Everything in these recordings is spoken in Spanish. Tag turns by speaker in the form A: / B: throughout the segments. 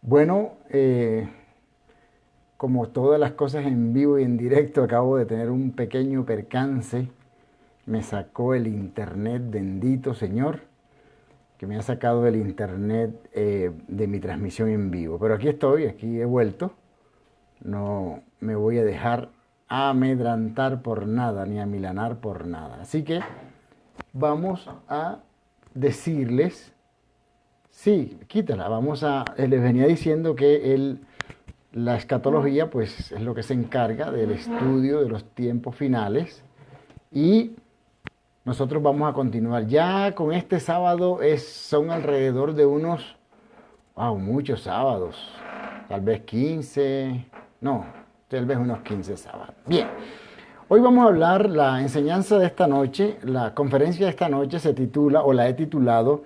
A: Bueno, como todas las cosas en vivo y en directo, acabo de tener un pequeño percance. Me sacó el internet, bendito Señor, que me ha sacado el internet de mi transmisión en vivo. Pero aquí estoy, aquí he vuelto. No me voy a dejar amedrantar por nada, ni amilanar por nada. Así que vamos a decirles, sí, quítala, les venía diciendo que la escatología pues es lo que se encarga del estudio de los tiempos finales y nosotros vamos a continuar. Ya con este sábado son alrededor de muchos sábados, tal vez 15, no, tal vez unos 15 sábados. Bien, hoy vamos a hablar, la enseñanza de esta noche, la conferencia de esta noche se titula, o la he titulado,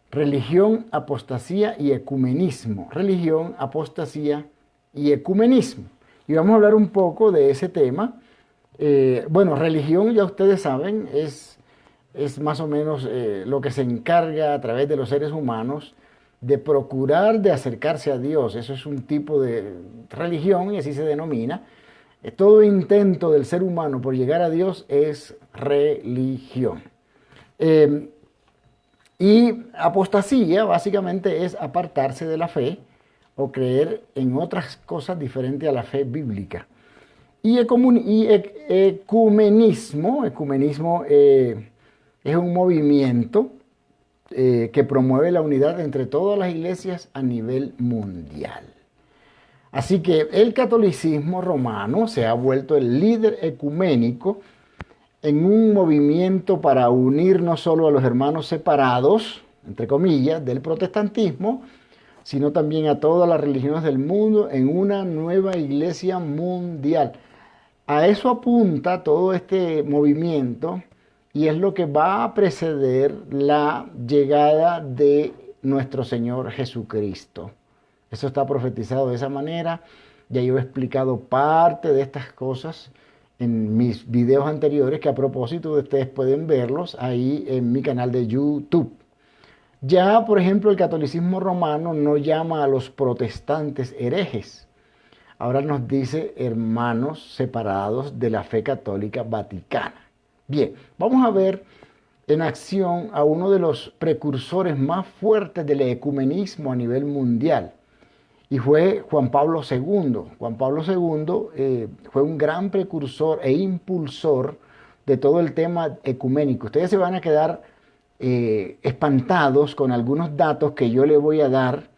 A: Religión, apostasía y ecumenismo. Religión, apostasía y ecumenismo. Y vamos a hablar un poco de ese tema. Bueno, religión, ya ustedes saben, es más o menos lo que se encarga a través de los seres humanos de procurar de acercarse a Dios. Eso es un tipo de religión y así se denomina. Todo intento del ser humano por llegar a Dios es religión. Y apostasía básicamente es apartarse de la fe o creer en otras cosas diferentes a la fe bíblica. Y ecumenismo es un movimiento que promueve la unidad entre todas las iglesias a nivel mundial. Así que el catolicismo romano se ha vuelto el líder ecuménico en un movimiento para unir no solo a los hermanos separados, entre comillas, del protestantismo, sino también a todas las religiones del mundo en una nueva iglesia mundial. A eso apunta todo este movimiento y es lo que va a preceder la llegada de nuestro Señor Jesucristo. Eso está profetizado de esa manera. Ya yo he explicado parte de estas cosas en mis videos anteriores, que a propósito ustedes pueden verlos ahí en mi canal de YouTube. Ya, por ejemplo, el catolicismo romano no llama a los protestantes herejes. Ahora nos dice hermanos separados de la fe católica vaticana. Bien, vamos a ver en acción a uno de los precursores más fuertes del ecumenismo a nivel mundial. Y fue Juan Pablo II. Juan Pablo II fue un gran precursor e impulsor de todo el tema ecuménico. Ustedes se van a quedar espantados con algunos datos que yo les voy a dar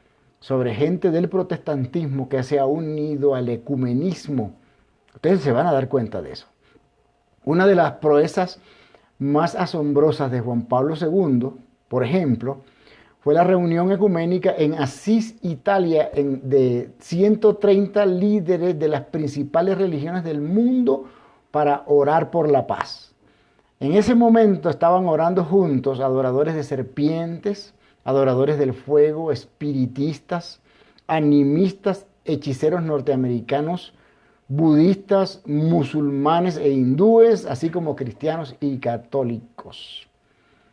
A: sobre gente del protestantismo que se ha unido al ecumenismo. Ustedes se van a dar cuenta de eso. Una de las proezas más asombrosas de Juan Pablo II, por ejemplo, fue la reunión ecuménica en Asís, Italia, de 130 líderes de las principales religiones del mundo para orar por la paz. En ese momento estaban orando juntos adoradores de serpientes, adoradores del fuego, espiritistas, animistas, hechiceros norteamericanos, budistas, musulmanes e hindúes, así como cristianos y católicos.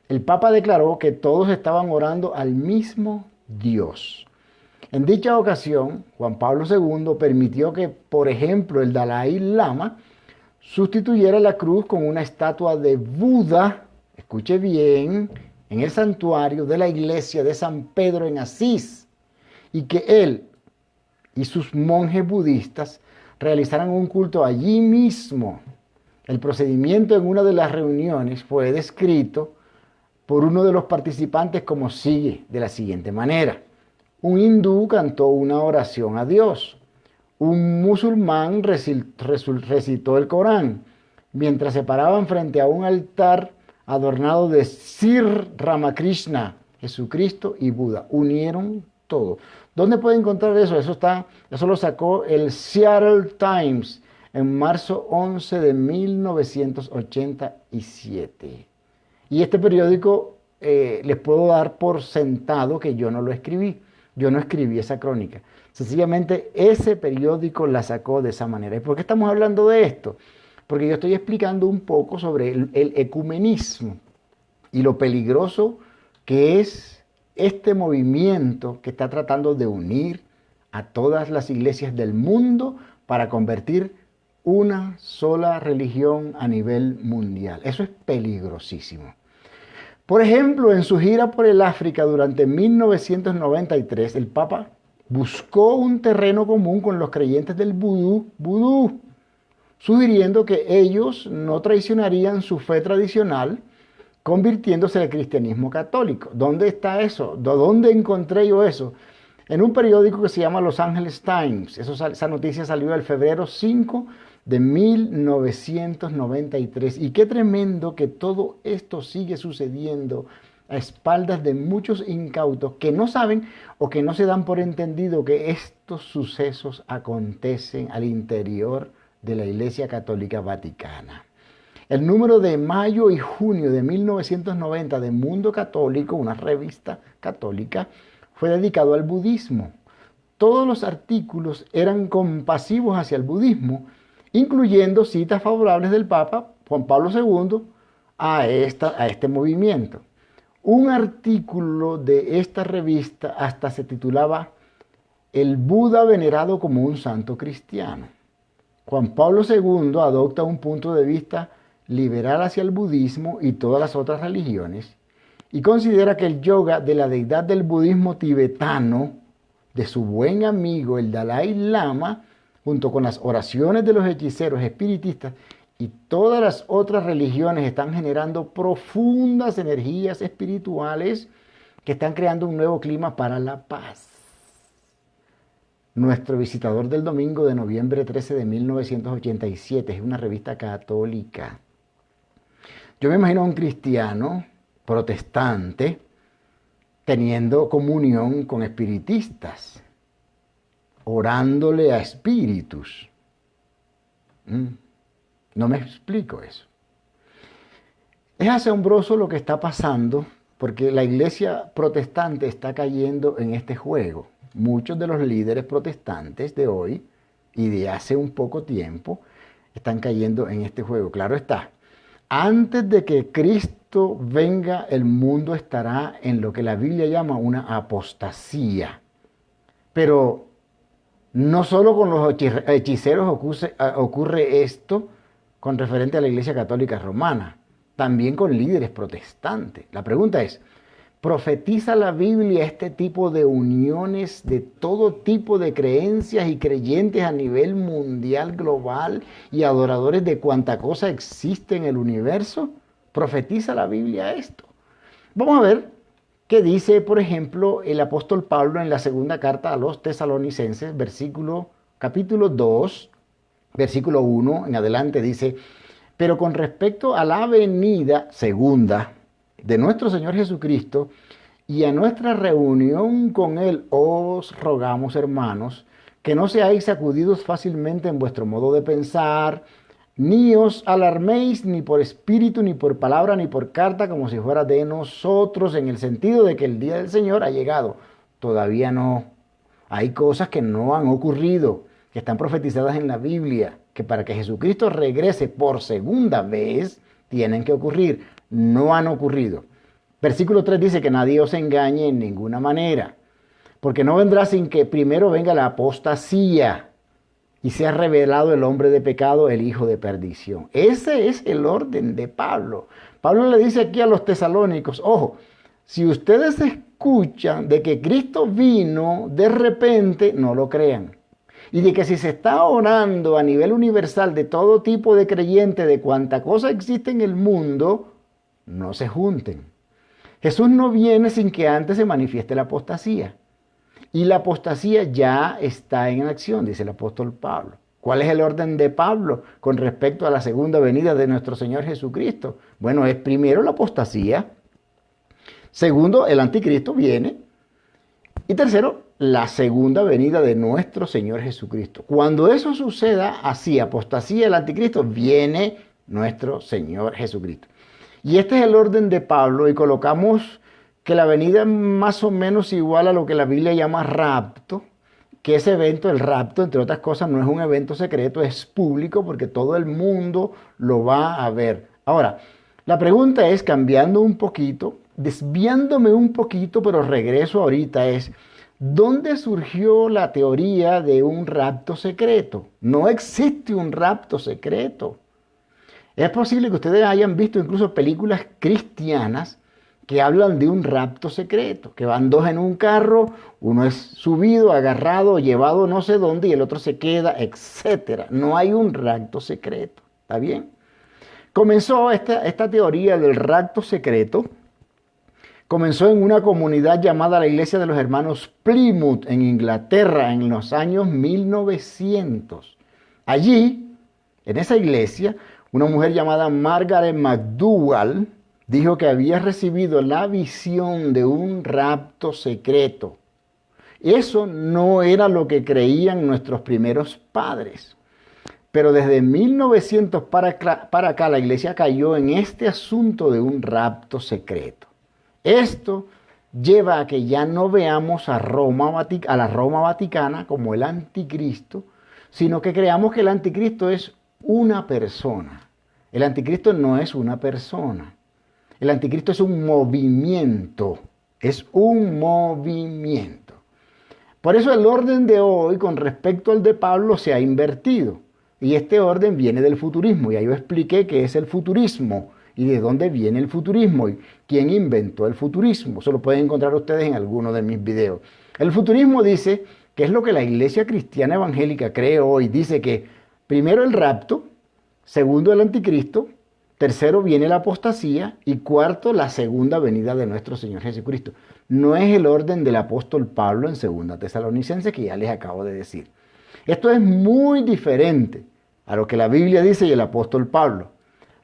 A: El Papa declaró que todos estaban orando al mismo Dios. En dicha ocasión, Juan Pablo II permitió que, por ejemplo, el Dalai Lama sustituyera la cruz con una estatua de Buda, escuche bien, en el santuario de la iglesia de San Pedro en Asís, y que él y sus monjes budistas realizaran un culto allí mismo. El procedimiento en una de las reuniones fue descrito por uno de los participantes como sigue, de la siguiente manera. Un hindú cantó una oración a Dios. Un musulmán recitó el Corán, mientras se paraban frente a un altar adornado de Sri Ramakrishna, Jesucristo y Buda. Unieron todo. ¿Dónde puede encontrar eso? Eso lo sacó el Seattle Times en marzo 11 de 1987. Y este periódico les puedo dar por sentado que yo no lo escribí. Yo no escribí esa crónica. Sencillamente ese periódico la sacó de esa manera. ¿Y por qué estamos hablando de esto? Porque yo estoy explicando un poco sobre el ecumenismo y lo peligroso que es este movimiento que está tratando de unir a todas las iglesias del mundo para convertir una sola religión a nivel mundial. Eso es peligrosísimo. Por ejemplo, en su gira por el África durante 1993, el Papa buscó un terreno común con los creyentes del vudú, sugiriendo que ellos no traicionarían su fe tradicional, convirtiéndose al cristianismo católico. ¿Dónde está eso? ¿Dónde encontré yo eso? En un periódico que se llama Los Angeles Times. Esa noticia salió el febrero 5 de 1993. Y qué tremendo que todo esto sigue sucediendo a espaldas de muchos incautos que no saben o que no se dan por entendido que estos sucesos acontecen al interior de la Iglesia Católica Vaticana. El número de mayo y junio de 1990 de Mundo Católico, una revista católica, fue dedicado al budismo. Todos los artículos eran compasivos hacia el budismo, incluyendo citas favorables del Papa Juan Pablo II a este movimiento. Un artículo de esta revista hasta se titulaba "El Buda venerado como un santo cristiano". Juan Pablo II adopta un punto de vista liberal hacia el budismo y todas las otras religiones y considera que el yoga de la deidad del budismo tibetano, de su buen amigo el Dalai Lama, junto con las oraciones de los hechiceros espiritistas y todas las otras religiones, están generando profundas energías espirituales que están creando un nuevo clima para la paz. Nuestro visitador del domingo de noviembre 13 de 1987 es una revista católica. Yo me imagino a un cristiano protestante teniendo comunión con espiritistas, orándole a espíritus. No me explico eso. Es asombroso lo que está pasando porque la iglesia protestante está cayendo en este juego. Muchos de los líderes protestantes de hoy y de hace un poco tiempo están cayendo en este juego. Claro está, antes de que Cristo venga, el mundo estará en lo que la Biblia llama una apostasía. Pero no solo con los hechiceros ocurre esto con referente a la Iglesia Católica Romana, también con líderes protestantes. La pregunta es, ¿profetiza la Biblia este tipo de uniones de todo tipo de creencias y creyentes a nivel mundial, global y adoradores de cuanta cosa existe en el universo? ¿Profetiza la Biblia esto? Vamos a ver qué dice, por ejemplo, el apóstol Pablo en la segunda carta a los tesalonicenses, capítulo 2, versículo 1 en adelante, dice: pero con respecto a la venida segunda de nuestro Señor Jesucristo y a nuestra reunión con Él, os rogamos, hermanos, que no seáis sacudidos fácilmente en vuestro modo de pensar, ni os alarméis ni por espíritu, ni por palabra, ni por carta, como si fuera de nosotros, en el sentido de que el día del Señor ha llegado. Todavía no. Hay cosas que no han ocurrido, que están profetizadas en la Biblia, que para que Jesucristo regrese por segunda vez, tienen que ocurrir. No han ocurrido. Versículo 3 dice que nadie os engañe en ninguna manera, porque no vendrá sin que primero venga la apostasía y sea revelado el hombre de pecado, el hijo de perdición. Ese es el orden de Pablo. Pablo le dice aquí a los tesalónicos, ojo, si ustedes escuchan de que Cristo vino de repente, no lo crean. Y de que si se está orando a nivel universal de todo tipo de creyentes, de cuanta cosa existe en el mundo, no se junten. Jesús no viene sin que antes se manifieste la apostasía. Y la apostasía ya está en acción, dice el apóstol Pablo. ¿Cuál es el orden de Pablo con respecto a la segunda venida de nuestro Señor Jesucristo? Bueno, es primero la apostasía. Segundo, el anticristo viene. Y tercero, la segunda venida de nuestro Señor Jesucristo. Cuando eso suceda así, apostasía, el anticristo, viene nuestro Señor Jesucristo. Y este es el orden de Pablo y colocamos que la venida es más o menos igual a lo que la Biblia llama rapto, que ese evento, el rapto, entre otras cosas, no es un evento secreto, es público porque todo el mundo lo va a ver. Ahora, la pregunta es, cambiando un poquito, desviándome un poquito, pero regreso ahorita, es, ¿Dónde surgió la teoría de un rapto secreto? No existe un rapto secreto. Es posible que ustedes hayan visto incluso películas cristianas que hablan de un rapto secreto, que van dos en un carro, uno es subido, agarrado, llevado no sé dónde y el otro se queda, etc. No hay un rapto secreto, ¿está bien? Comenzó esta teoría del rapto secreto, comenzó en una comunidad llamada la Iglesia de los Hermanos Plymouth en Inglaterra en los años 1900. Allí, en esa iglesia, una mujer llamada Margaret McDougall dijo que había recibido la visión de un rapto secreto. Eso no era lo que creían nuestros primeros padres. Pero desde 1900 para acá la iglesia cayó en este asunto de un rapto secreto. Esto lleva a que ya no veamos a la Roma Vaticana como el anticristo, sino que creamos que el anticristo es una persona. El anticristo no es una persona. El anticristo es un movimiento. Es un movimiento. Por eso el orden de hoy con respecto al de Pablo se ha invertido. Y este orden viene del futurismo. Y ahí yo expliqué qué es el futurismo y de dónde viene el futurismo y quién inventó el futurismo. Eso lo pueden encontrar ustedes en alguno de mis videos. El futurismo dice que es lo que la Iglesia Cristiana Evangélica cree hoy. Dice que primero el rapto, segundo el anticristo, tercero viene la apostasía y cuarto la segunda venida de nuestro Señor Jesucristo. No es el orden del apóstol Pablo en 2 Tesalonicenses que ya les acabo de decir. Esto es muy diferente a lo que la Biblia dice y el apóstol Pablo.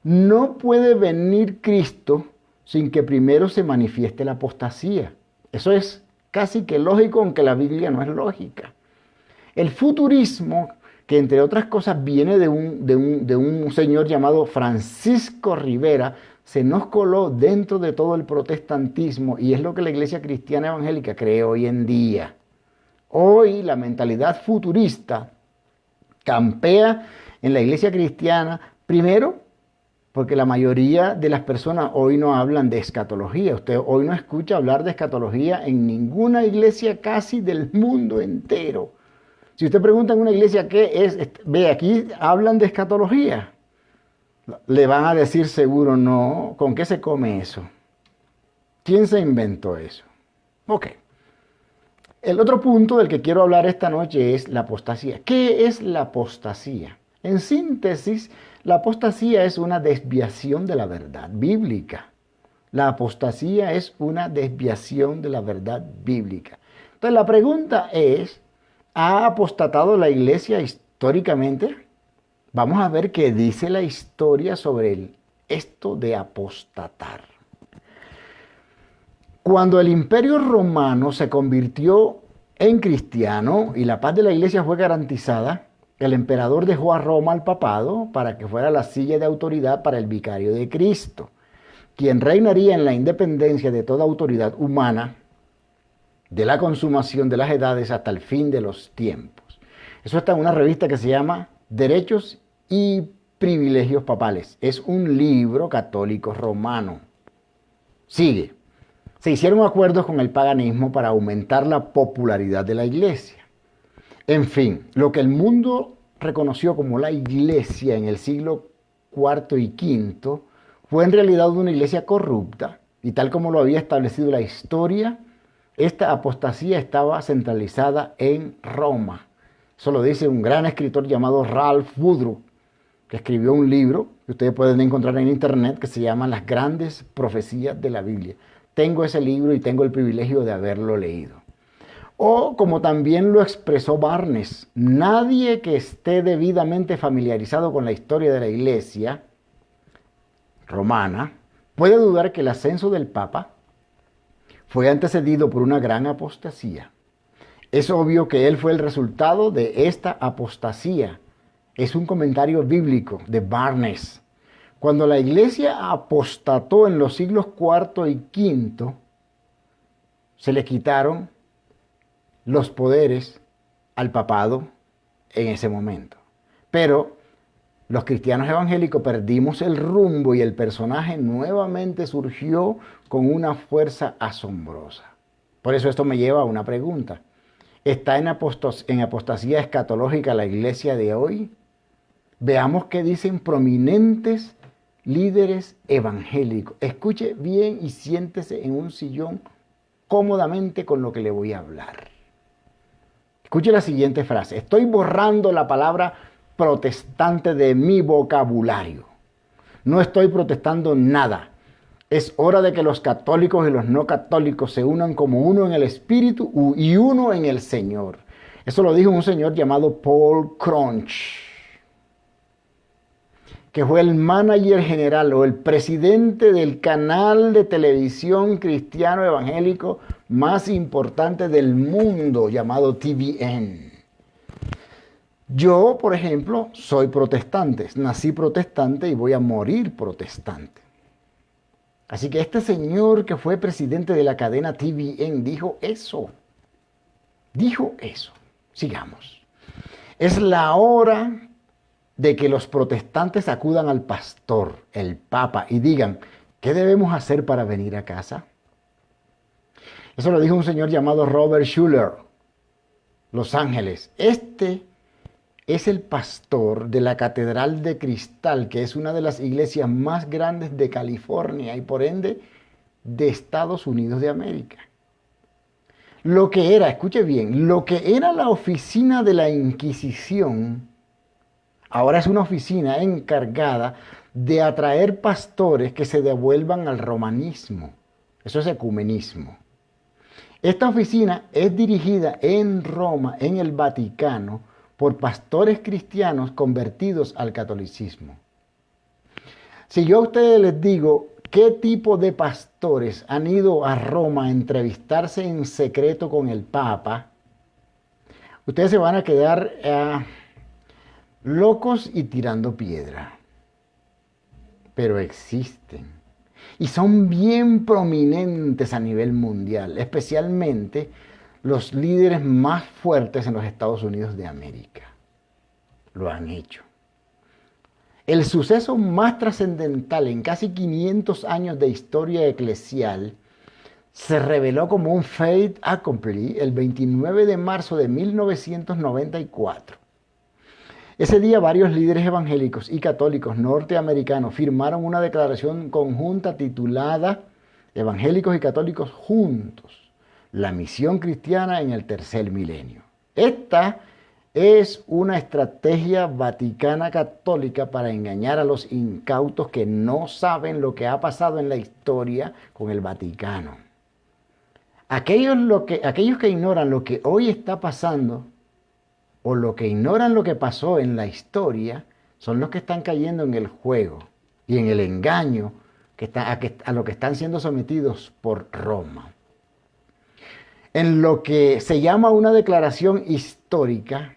A: No puede venir Cristo sin que primero se manifieste la apostasía. Eso es casi que lógico, aunque la Biblia no es lógica. El futurismo, que entre otras cosas viene de un señor llamado Francisco Rivera, se nos coló dentro de todo el protestantismo y es lo que la Iglesia Cristiana Evangélica cree hoy en día. Hoy la mentalidad futurista campea en la Iglesia Cristiana, primero porque la mayoría de las personas hoy no hablan de escatología. Usted hoy no escucha hablar de escatología en ninguna iglesia casi del mundo entero. Si usted pregunta en una iglesia qué es, ve aquí hablan de escatología. Le van a decir seguro no. ¿Con qué se come eso? ¿Quién se inventó eso? Ok. El otro punto del que quiero hablar esta noche es la apostasía. ¿Qué es la apostasía? En síntesis, la apostasía es una desviación de la verdad bíblica. La apostasía es una desviación de la verdad bíblica. Entonces la pregunta es, ¿ha apostatado la iglesia históricamente? Vamos a ver qué dice la historia sobre esto de apostatar. Cuando el Imperio Romano se convirtió en cristiano y la paz de la iglesia fue garantizada, el emperador dejó a Roma al papado para que fuera la silla de autoridad para el vicario de Cristo, quien reinaría en la independencia de toda autoridad humana, de la consumación de las edades hasta el fin de los tiempos. Eso está en una revista que se llama Derechos y Privilegios Papales. Es un libro católico romano. Sigue. Se hicieron acuerdos con el paganismo para aumentar la popularidad de la iglesia. En fin, lo que el mundo reconoció como la iglesia en el siglo IV y V fue en realidad una iglesia corrupta, y tal como lo había establecido la historia, esta apostasía estaba centralizada en Roma. Eso lo dice un gran escritor llamado Ralph Woodruff, que escribió un libro que ustedes pueden encontrar en internet que se llama Las Grandes Profecías de la Biblia. Tengo ese libro y tengo el privilegio de haberlo leído. O como también lo expresó Barnes, nadie que esté debidamente familiarizado con la historia de la iglesia romana puede dudar que el ascenso del Papa fue antecedido por una gran apostasía. Es obvio que él fue el resultado de esta apostasía. Es un comentario bíblico de Barnes. Cuando la iglesia apostató en los siglos IV y V, se le quitaron los poderes al papado en ese momento. Pero los cristianos evangélicos perdimos el rumbo y el personaje nuevamente surgió con una fuerza asombrosa. Por eso esto me lleva a una pregunta. ¿Está en apostasía escatológica la iglesia de hoy? Veamos qué dicen prominentes líderes evangélicos. Escuche bien y siéntese en un sillón cómodamente con lo que le voy a hablar. Escuche la siguiente frase. Estoy borrando la palabra protestante de mi vocabulario. No estoy protestando nada. Es hora de que los católicos y los no católicos se unan como uno en el Espíritu y uno en el Señor. Eso lo dijo un señor llamado Paul Cronch, que fue el manager general o el presidente del canal de televisión cristiano evangélico más importante del mundo, llamado TVN. Yo, por ejemplo, soy protestante, nací protestante y voy a morir protestante. Así que este señor que fue presidente de la cadena TVN dijo eso. Dijo eso. Sigamos. Es la hora de que los protestantes acudan al pastor, el Papa, y digan, ¿qué debemos hacer para venir a casa? Eso lo dijo un señor llamado Robert Schuller, Los Ángeles. Este es el pastor de la Catedral de Cristal, que es una de las iglesias más grandes de California y por ende de Estados Unidos de América. Lo que era, escuche bien, lo que era la oficina de la Inquisición, ahora es una oficina encargada de atraer pastores que se devuelvan al romanismo. Eso es ecumenismo. Esta oficina es dirigida en Roma, en el Vaticano, por pastores cristianos convertidos al catolicismo. Si yo a ustedes les digo qué tipo de pastores han ido a Roma a entrevistarse en secreto con el Papa, ustedes se van a quedar locos y tirando piedra. Pero existen. Y son bien prominentes a nivel mundial, especialmente los líderes más fuertes en los Estados Unidos de América. Lo han hecho. El suceso más trascendental en casi 500 años de historia eclesial se reveló como un fait accompli el 29 de marzo de 1994. Ese día varios líderes evangélicos y católicos norteamericanos firmaron una declaración conjunta titulada Evangélicos y Católicos Juntos, la misión cristiana en el tercer milenio. Esta es una estrategia vaticana católica para engañar a los incautos que no saben lo que ha pasado en la historia con el Vaticano. Aquellos que ignoran lo que hoy está pasando o lo que ignoran lo que pasó en la historia son los que están cayendo en el juego y en el engaño a lo que están siendo sometidos por Roma. En lo que se llama una declaración histórica,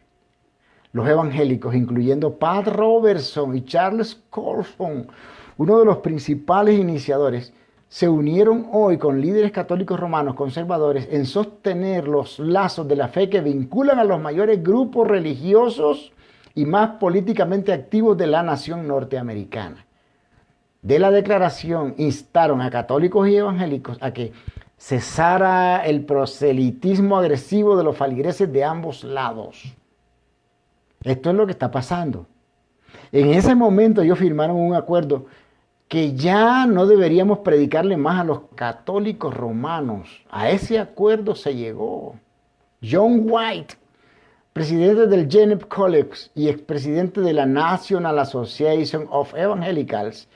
A: los evangélicos, incluyendo Pat Robertson y Charles Colson, uno de los principales iniciadores, se unieron hoy con líderes católicos romanos conservadores en sostener los lazos de la fe que vinculan a los mayores grupos religiosos y más políticamente activos de la nación norteamericana. De la declaración instaron a católicos y evangélicos a que cesara el proselitismo agresivo de los feligreses de ambos lados. Esto es lo que está pasando. En ese momento ellos firmaron un acuerdo que ya no deberíamos predicarle más a los católicos romanos. A ese acuerdo se llegó. John White, presidente del Geneva College y expresidente de la National Association of Evangelicals,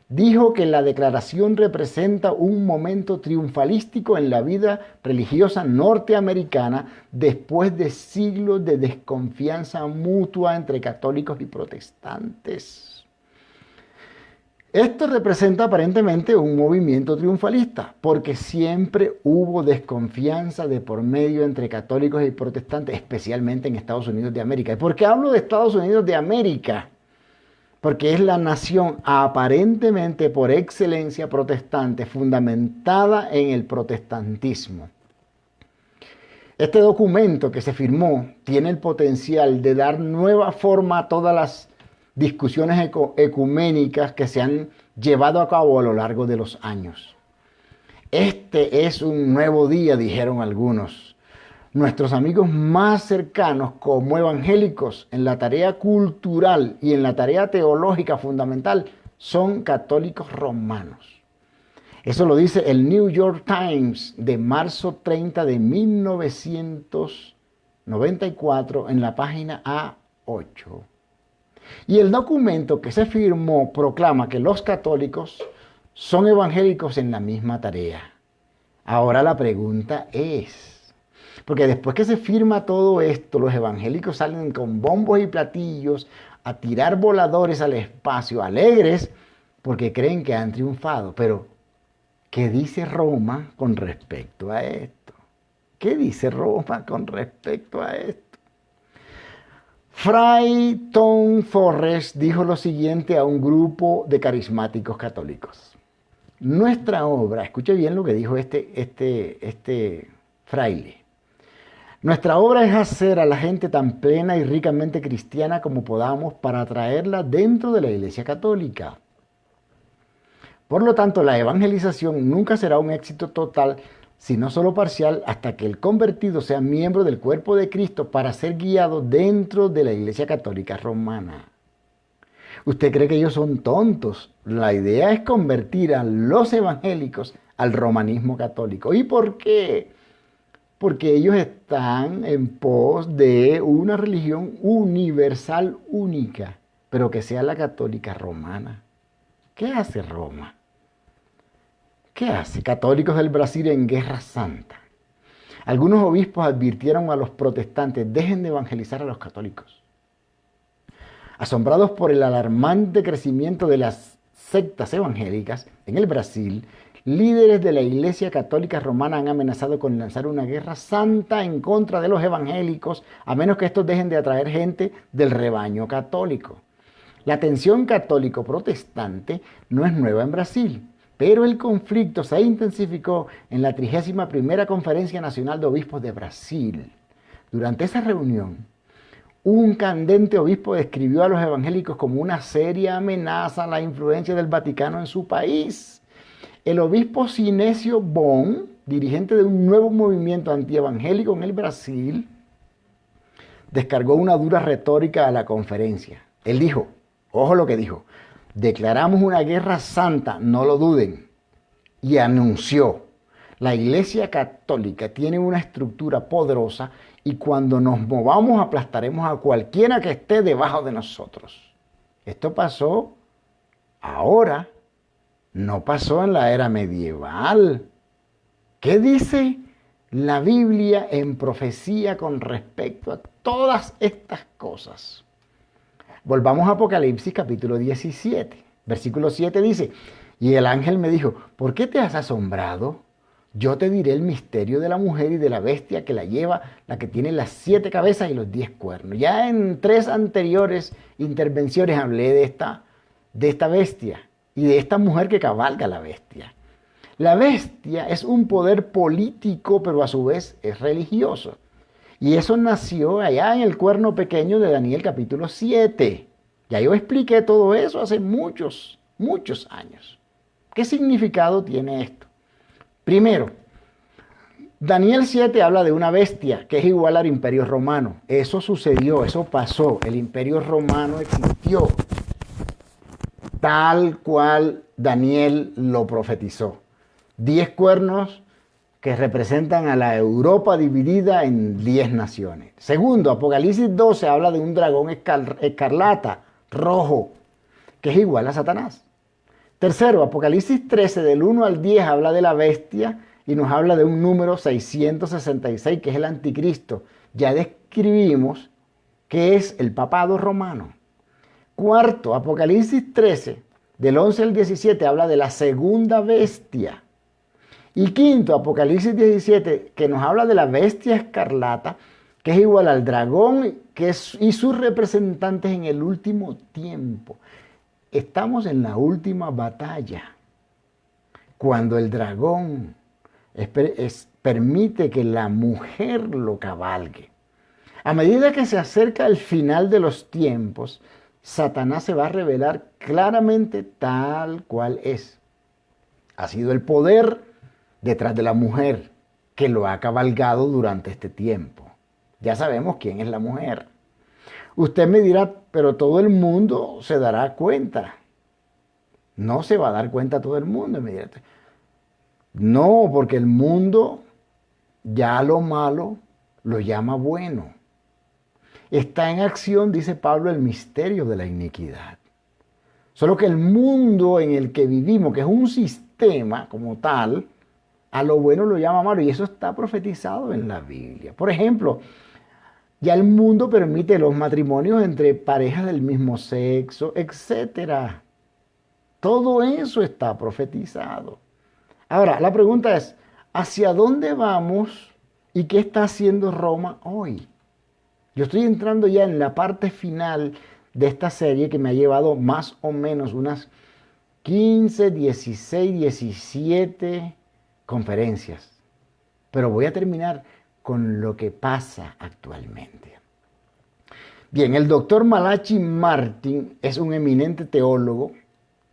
A: dijo que la declaración representa un momento triunfalístico en la vida religiosa norteamericana después de siglos de desconfianza mutua entre católicos y protestantes. Esto representa aparentemente un movimiento triunfalista, porque siempre hubo desconfianza de por medio entre católicos y protestantes, especialmente en Estados Unidos de América. ¿Y por qué hablo de Estados Unidos de América? Porque es la nación aparentemente por excelencia protestante, fundamentada en el protestantismo. Este documento que se firmó tiene el potencial de dar nueva forma a todas las discusiones ecuménicas que se han llevado a cabo a lo largo de los años. Este es un nuevo día, dijeron algunos. Nuestros amigos más cercanos como evangélicos en la tarea cultural y en la tarea teológica fundamental son católicos romanos. Eso lo dice el New York Times de marzo 30 de 1994 en la página A8. Y el documento que se firmó proclama que los católicos son evangélicos en la misma tarea. Ahora la pregunta es, porque después que se firma todo esto, los evangélicos salen con bombos y platillos a tirar voladores al espacio, alegres, porque creen que han triunfado. Pero, ¿qué dice Roma con respecto a esto? ¿Qué dice Roma con respecto a esto? Fray Tom Forrest dijo lo siguiente a un grupo de carismáticos católicos. Nuestra obra, escuche bien lo que dijo este fraile. Nuestra obra es hacer a la gente tan plena y ricamente cristiana como podamos para atraerla dentro de la Iglesia Católica. Por lo tanto, la evangelización nunca será un éxito total, sino solo parcial, hasta que el convertido sea miembro del cuerpo de Cristo para ser guiado dentro de la Iglesia Católica Romana. ¿Usted cree que ellos son tontos? La idea es convertir a los evangélicos al romanismo católico. ¿Y por qué? Porque ellos están en pos de una religión universal única, pero que sea la católica romana. ¿Qué hace Roma? ¿Qué hace? Católicos del Brasil en Guerra Santa. Algunos obispos advirtieron a los protestantes, dejen de evangelizar a los católicos. Asombrados por el alarmante crecimiento de las sectas evangélicas en el Brasil, líderes de la Iglesia Católica Romana han amenazado con lanzar una guerra santa en contra de los evangélicos, a menos que estos dejen de atraer gente del rebaño católico. La tensión católico-protestante no es nueva en Brasil, pero el conflicto se intensificó en la 31ª Conferencia Nacional de Obispos de Brasil. Durante esa reunión, un candente obispo describió a los evangélicos como una seria amenaza a la influencia del Vaticano en su país. El obispo Sinesio Bon, dirigente de un nuevo movimiento antievangélico en el Brasil, descargó una dura retórica a la conferencia. Él dijo, ojo lo que dijo, declaramos una guerra santa, no lo duden, y anunció, la Iglesia Católica tiene una estructura poderosa y cuando nos movamos aplastaremos a cualquiera que esté debajo de nosotros. Esto pasó ahora, no pasó en la era medieval. ¿Qué dice la Biblia en profecía con respecto a todas estas cosas? Volvamos a Apocalipsis capítulo 17, versículo 7 dice, y el ángel me dijo, ¿por qué te has asombrado? Yo te diré el misterio de la mujer y de la bestia que la lleva, la que tiene las 7 cabezas y los 10 cuernos. Ya en 3 anteriores intervenciones hablé de esta bestia y de esta mujer que cabalga la bestia. La bestia es un poder político, pero a su vez es religioso. Y eso nació allá en el cuerno pequeño de Daniel capítulo 7. Ya yo expliqué todo eso hace muchos años. ¿Qué significado tiene esto? Primero, Daniel 7 habla de una bestia que es igual al Imperio Romano. Eso sucedió, eso pasó. El Imperio Romano existió tal cual Daniel lo profetizó. 10 cuernos que representan a la Europa dividida en 10 naciones. Segundo, Apocalipsis 12 habla de un dragón escarlata, rojo, que es igual a Satanás. Tercero, Apocalipsis 13 del 1 al 10 habla de la bestia y nos habla de un número 666 que es el anticristo. Ya describimos que es el papado romano. Cuarto, Apocalipsis 13 del 11 al 17 habla de la segunda bestia. Y quinto, Apocalipsis 17 que nos habla de la bestia escarlata que es igual al dragón y sus representantes en el último tiempo. Estamos en la última batalla, cuando el dragón permite que la mujer lo cabalgue. A medida que se acerca el final de los tiempos, Satanás se va a revelar claramente tal cual es. Ha sido el poder detrás de la mujer que lo ha cabalgado durante este tiempo. Ya sabemos quién es la mujer. Usted me dirá, pero todo el mundo se dará cuenta. No se va a dar cuenta todo el mundo, me dirá. No, porque el mundo ya lo malo lo llama bueno. Está en acción, dice Pablo, el misterio de la iniquidad. Solo que el mundo en el que vivimos, que es un sistema como tal, a lo bueno lo llama malo. Y eso está profetizado en la Biblia. Por ejemplo, ya el mundo permite los matrimonios entre parejas del mismo sexo, etc. Todo eso está profetizado. Ahora, la pregunta es, ¿hacia dónde vamos y qué está haciendo Roma hoy? Yo estoy entrando ya en la parte final de esta serie que me ha llevado más o menos unas 15, 16, 17 conferencias. Pero voy a terminar con lo que pasa actualmente. Bien, el doctor Malachi Martin es un eminente teólogo,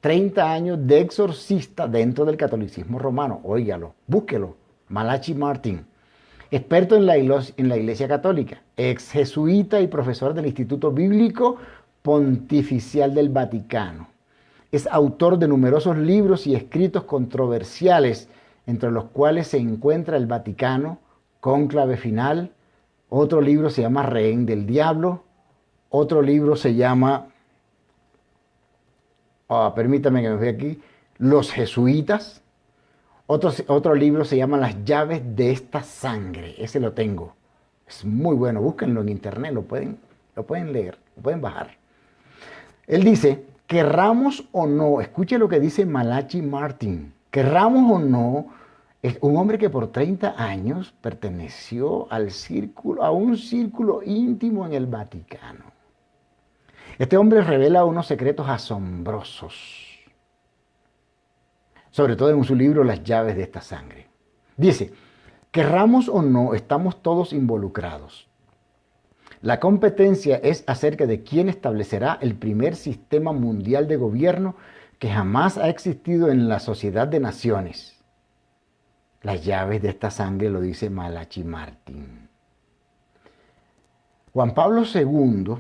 A: 30 años de exorcista dentro del catolicismo romano. Óigalo, búsquelo, Malachi Martin. Experto en la Iglesia Católica, ex jesuita y profesor del Instituto Bíblico Pontificial del Vaticano. Es autor de numerosos libros y escritos controversiales, entre los cuales se encuentra El Vaticano, Cónclave Final. Otro libro se llama Rehén del Diablo. Otro libro se llama, permítame que me vea aquí, Los Jesuitas. Otro libro se llama Las llaves de esta sangre. Ese lo tengo. Es muy bueno. Búsquenlo en internet. Lo pueden leer. Lo pueden bajar. Él dice, querramos o no, escuche lo que dice Malachi Martin. Querramos o no, es un hombre que por 30 años perteneció a un círculo íntimo en el Vaticano. Este hombre revela unos secretos asombrosos, sobre todo en su libro Las llaves de esta sangre. Dice, querramos o no, estamos todos involucrados. La competencia es acerca de quién establecerá el primer sistema mundial de gobierno que jamás ha existido en la sociedad de naciones. Las llaves de esta sangre lo dice Malachi Martin. Juan Pablo II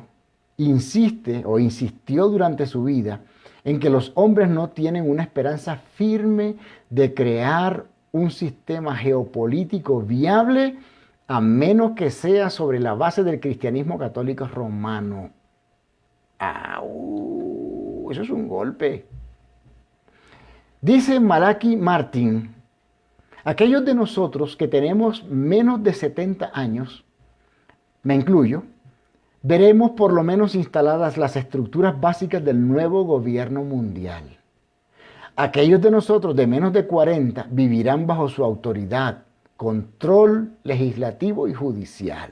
A: insistió durante su vida en que los hombres no tienen una esperanza firme de crear un sistema geopolítico viable a menos que sea sobre la base del cristianismo católico romano. ¡Au! Eso es un golpe. Dice Malachi Martin, aquellos de nosotros que tenemos menos de 70 años, me incluyo, veremos por lo menos instaladas las estructuras básicas del nuevo gobierno mundial. Aquellos de nosotros de menos de 40 vivirán bajo su autoridad, control legislativo y judicial.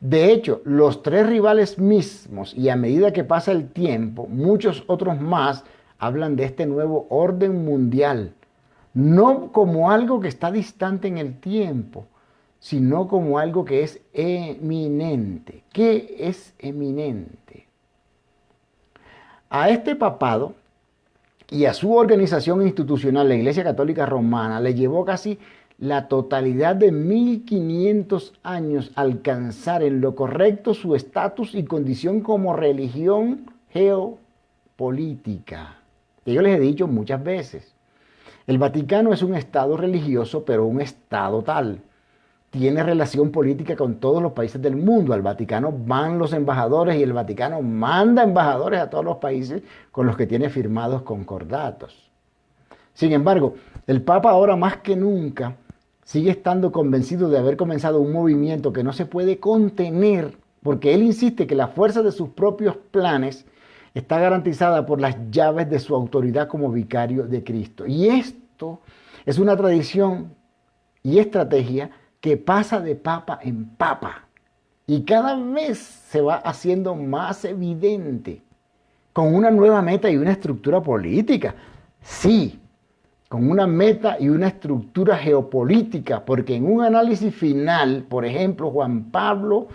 A: De hecho, los tres rivales mismos, y a medida que pasa el tiempo, muchos otros más hablan de este nuevo orden mundial, no como algo que está distante en el tiempo, sino como algo que es eminente. ¿Qué es eminente? A este papado y a su organización institucional, la Iglesia Católica Romana, le llevó casi la totalidad de 1500 años alcanzar en lo correcto su estatus y condición como religión geopolítica. Que yo les he dicho muchas veces. El Vaticano es un estado religioso, pero un estado tal. Tiene relación política con todos los países del mundo. Al Vaticano van los embajadores y el Vaticano manda embajadores a todos los países con los que tiene firmados concordatos. Sin embargo, el Papa ahora más que nunca sigue estando convencido de haber comenzado un movimiento que no se puede contener, porque él insiste que la fuerza de sus propios planes está garantizada por las llaves de su autoridad como vicario de Cristo. Y esto es una tradición y estrategia que pasa de papa en papa y cada vez se va haciendo más evidente, con una nueva meta y una estructura política. Sí, con una meta y una estructura geopolítica, porque en un análisis final, por ejemplo, Juan Pablo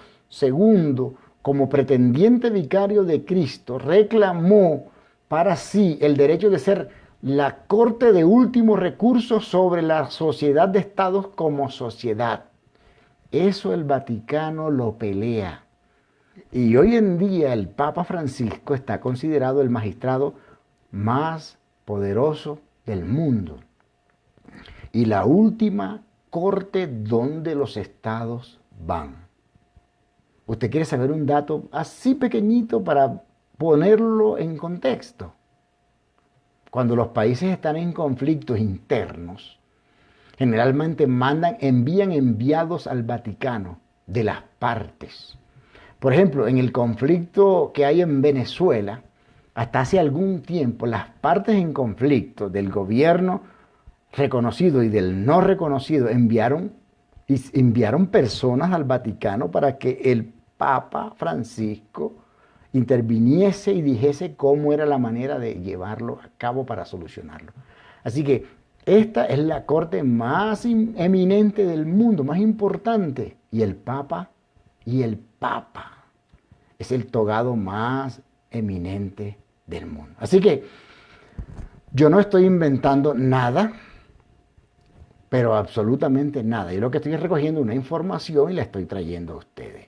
A: II, como pretendiente vicario de Cristo, reclamó para sí el derecho de ser la corte de último recurso sobre la sociedad de estados como sociedad. Eso el Vaticano lo pelea. Y hoy en día el Papa Francisco está considerado el magistrado más poderoso del mundo. Y la última corte donde los estados van. ¿Usted quiere saber un dato así pequeñito para ponerlo en contexto? Cuando los países están en conflictos internos, generalmente envían enviados al Vaticano de las partes. Por ejemplo, en el conflicto que hay en Venezuela, hasta hace algún tiempo, las partes en conflicto del gobierno reconocido y del no reconocido enviaron personas al Vaticano para que el Papa Francisco interviniese y dijese cómo era la manera de llevarlo a cabo para solucionarlo. Así que esta es la corte más eminente del mundo, más importante. Y el Papa es el togado más eminente del mundo. Así que yo no estoy inventando nada, pero absolutamente nada. Yo lo que estoy es recogiendo una información y la estoy trayendo a ustedes.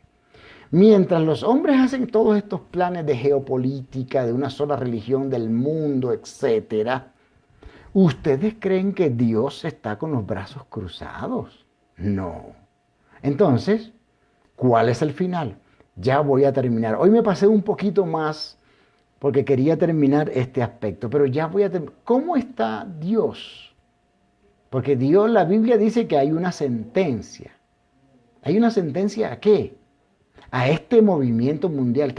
A: Mientras los hombres hacen todos estos planes de geopolítica, de una sola religión del mundo, etc., ¿ustedes creen que Dios está con los brazos cruzados? No. Entonces, ¿cuál es el final? Ya voy a terminar. Hoy me pasé un poquito más porque quería terminar este aspecto, pero ya voy a terminar. ¿Cómo está Dios? Porque Dios, la Biblia dice que hay una sentencia. ¿Hay una sentencia a qué? A este movimiento mundial.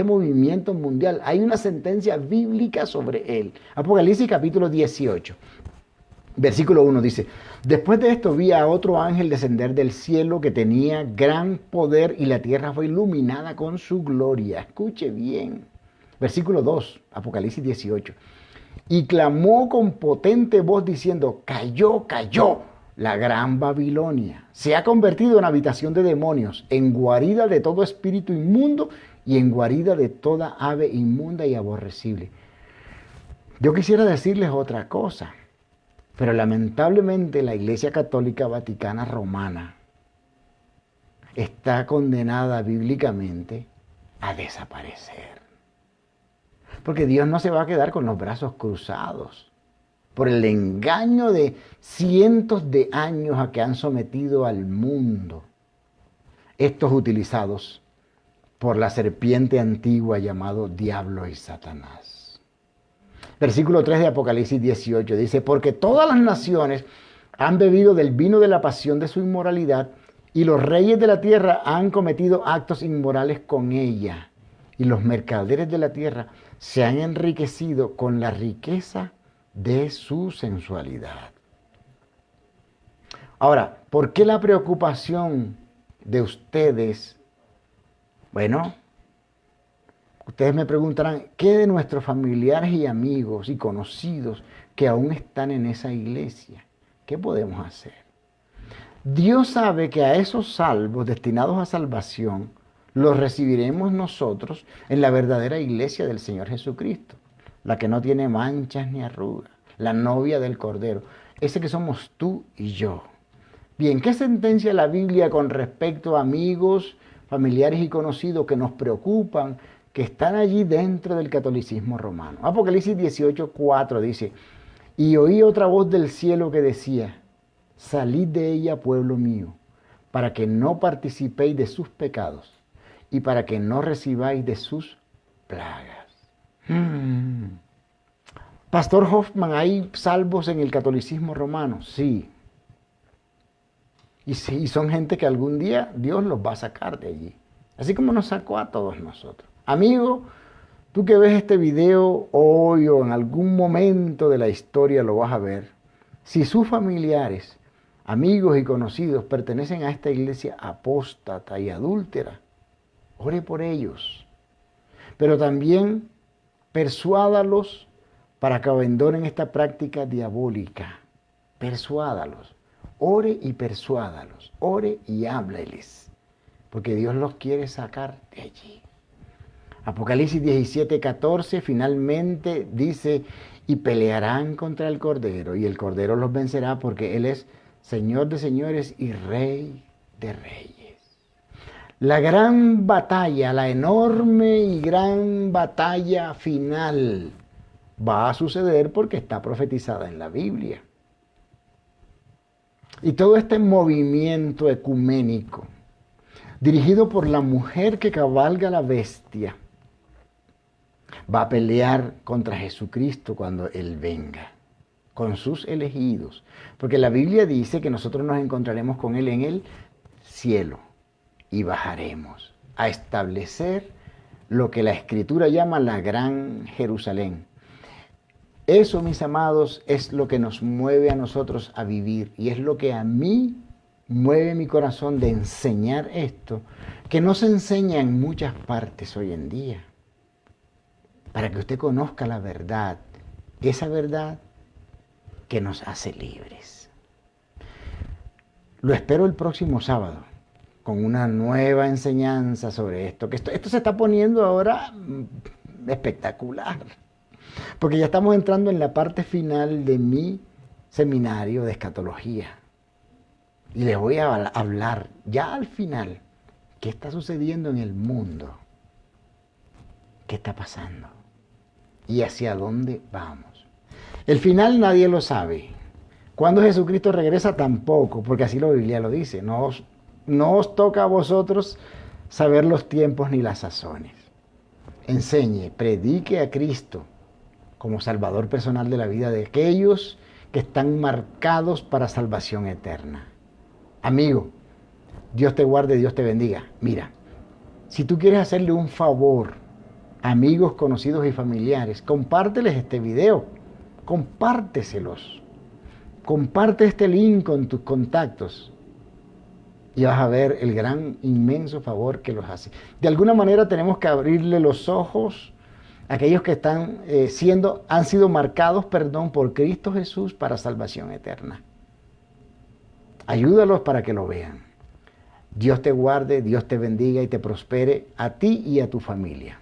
A: Hay una sentencia bíblica sobre él. Apocalipsis capítulo 18. Versículo 1 dice, después de esto vi a otro ángel descender del cielo que tenía gran poder y la tierra fue iluminada con su gloria. Escuche bien. Versículo 2, Apocalipsis 18. Y clamó con potente voz diciendo, cayó, cayó la gran Babilonia. Se ha convertido en habitación de demonios, en guarida de todo espíritu inmundo y en guarida de toda ave inmunda y aborrecible. Yo quisiera decirles otra cosa. Pero lamentablemente la Iglesia Católica Vaticana Romana está condenada bíblicamente a desaparecer. Porque Dios no se va a quedar con los brazos cruzados por el engaño de cientos de años a que han sometido al mundo estos utilizados por la serpiente antigua llamado Diablo y Satanás. Versículo 3 de Apocalipsis 18 dice, porque todas las naciones han bebido del vino de la pasión de su inmoralidad y los reyes de la tierra han cometido actos inmorales con ella. Y los mercaderes de la tierra se han enriquecido con la riqueza de su sensualidad. Ahora, ¿por qué la preocupación de ustedes? Bueno, ustedes me preguntarán, ¿qué de nuestros familiares y amigos y conocidos que aún están en esa iglesia? ¿Qué podemos hacer? Dios sabe que a esos salvos destinados a salvación los recibiremos nosotros en la verdadera iglesia del Señor Jesucristo, la que no tiene manchas ni arrugas, la novia del Cordero, ese que somos tú y yo. Bien, ¿qué sentencia la Biblia con respecto a amigos, familiares y conocidos que nos preocupan, que están allí dentro del catolicismo romano? Apocalipsis 18:4 dice, y oí otra voz del cielo que decía, salid de ella, pueblo mío, para que no participéis de sus pecados y para que no recibáis de sus plagas. Pastor Hoffman, ¿hay salvos en el catolicismo romano? Sí. Y son gente que algún día Dios los va a sacar de allí. Así como nos sacó a todos nosotros. Amigo, tú que ves este video hoy o en algún momento de la historia lo vas a ver. Si sus familiares, amigos y conocidos pertenecen a esta iglesia apóstata y adúltera, ore por ellos. Pero también persuádalos para que abandonen esta práctica diabólica. Persuádalos. Ore y persuádalos. Ore y hábleles. Porque Dios los quiere sacar de allí. Apocalipsis 17:14 finalmente dice, y pelearán contra el Cordero, y el Cordero los vencerá porque Él es Señor de señores y Rey de reyes. La gran batalla, la enorme y gran batalla final va a suceder porque está profetizada en la Biblia. Y todo este movimiento ecuménico, dirigido por la mujer que cabalga la bestia, va a pelear contra Jesucristo cuando Él venga, con sus elegidos. Porque la Biblia dice que nosotros nos encontraremos con Él en el cielo y bajaremos a establecer lo que la Escritura llama la Gran Jerusalén. Eso, mis amados, es lo que nos mueve a nosotros a vivir y es lo que a mí mueve mi corazón de enseñar esto, que no se enseña en muchas partes hoy en día, para que usted conozca la verdad, esa verdad que nos hace libres. Lo espero el próximo sábado con una nueva enseñanza sobre esto, que esto se está poniendo ahora espectacular, porque ya estamos entrando en la parte final de mi seminario de escatología. Y les voy a hablar ya al final qué está sucediendo en el mundo, qué está pasando y hacia dónde vamos. El final nadie lo sabe. Cuando Jesucristo regresa tampoco, porque así la Biblia lo dice. No os toca a vosotros saber los tiempos ni las sazones. Enseñe, predique a Cristo como Salvador personal de la vida de aquellos que están marcados para salvación eterna. Amigo, Dios te guarde, Dios te bendiga. Mira, si tú quieres hacerle un favor a amigos, conocidos y familiares, compárteles este video, compárteselos. Comparte este link con tus contactos y vas a ver el gran, inmenso favor que los hace. De alguna manera tenemos que abrirle los ojos a aquellos que han sido marcados, por Cristo Jesús para salvación eterna. Ayúdalos para que lo vean. Dios te guarde, Dios te bendiga y te prospere a ti y a tu familia.